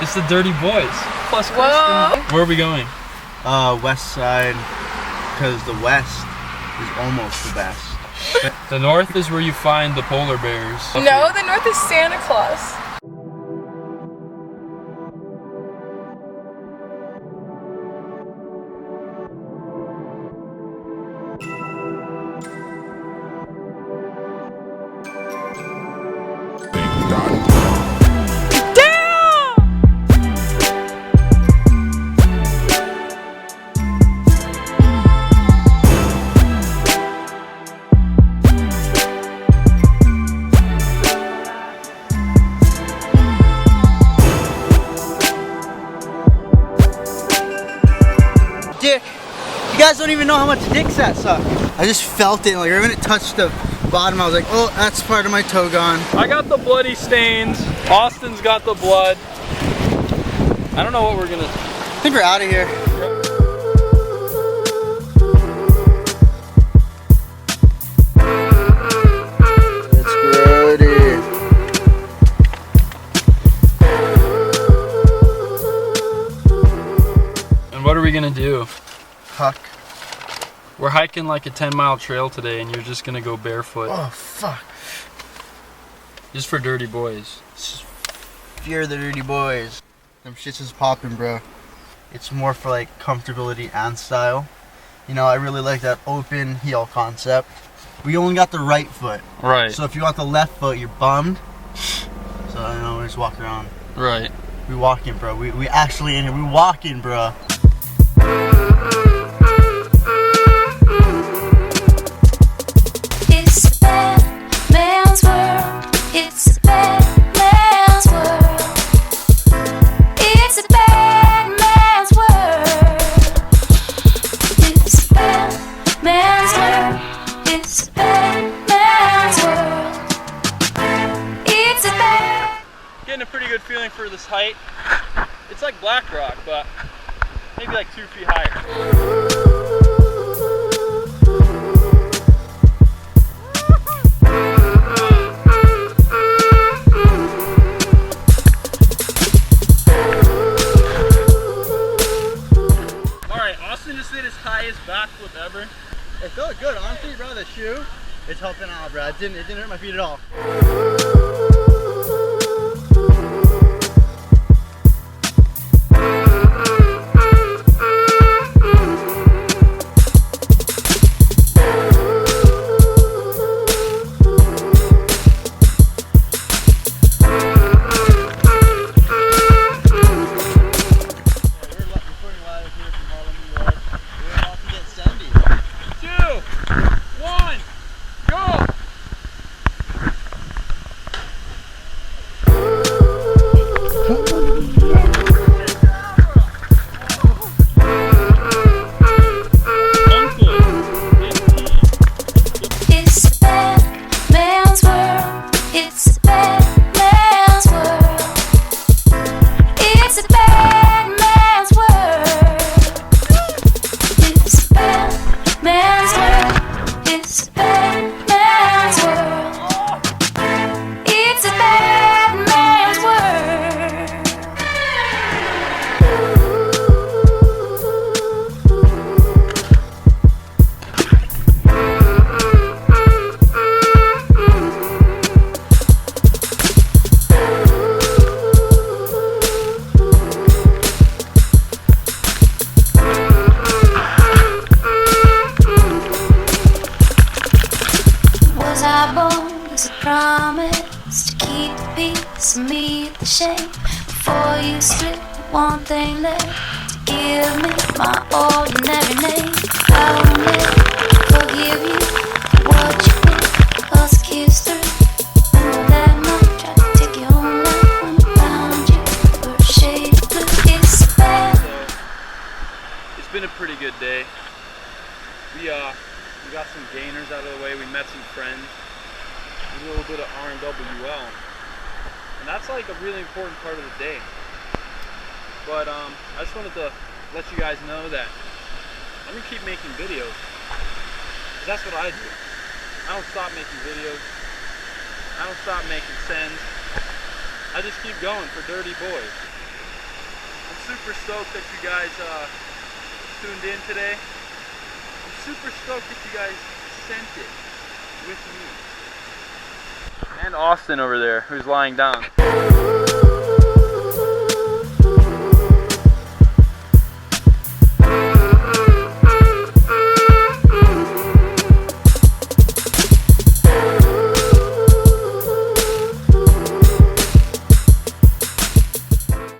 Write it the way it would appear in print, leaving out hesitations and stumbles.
It's the Dirty Boys. Plus Whoa. Where are we going? West side, because the west is almost the best. The north is where you find the polar bears. No, the north is Santa Claus. Dick, you guys don't even know how much dicks that suck. I just felt it, like right when it touched the bottom, I was like, oh, that's part of my toe gone. I got the bloody stains. Austin's got the blood. I don't know what we're gonna... I think we're out of here. It's grody. And what are we gonna do? Huck. We're hiking like a 10-mile trail today and you're just gonna go barefoot. Oh, fuck. Just for dirty boys. Fear the dirty boys. Them shits is popping, bro. It's more for like comfortability and style. You know, I really like that open heel concept. We only got the right foot. Right. So if you want the left foot, you're bummed. So I don't know, we just walk around. Right. We walking, bro. We actually in here. We walking, bro. It's a bad man's world. It's a bad man's world. It's a bad man's world. It's a bad man's world. It's a bad man's world. It's a bad. Getting a pretty good feeling for this height. It's like Black Rock, but maybe like 2 feet higher. Alright, Austin just did his highest backflip ever. It felt good, honestly, bro. The shoe, it's helping out, bro. It didn't hurt my feet at all. Promise to keep the peace and meet the shame. Before you slip, one thing left to give me my ordinary name. I will never forgive you for what you did, 'cause a kiss through. Remember that night, tried to take your own life when I found you for a shade of blue. It's bad. It's been a pretty good day. We got some gainers out of the way. We met some friends. A little bit of RNWL, and that's like a really important part of the day. But I just wanted to let you guys know that I'm gonna keep making videos. That's what I do. I don't stop making videos. I don't stop making sends. I just keep going for dirty boys. super stoked that you guys tuned in today. I'm super stoked that you guys sent it with me. And Austin over there, who's lying down.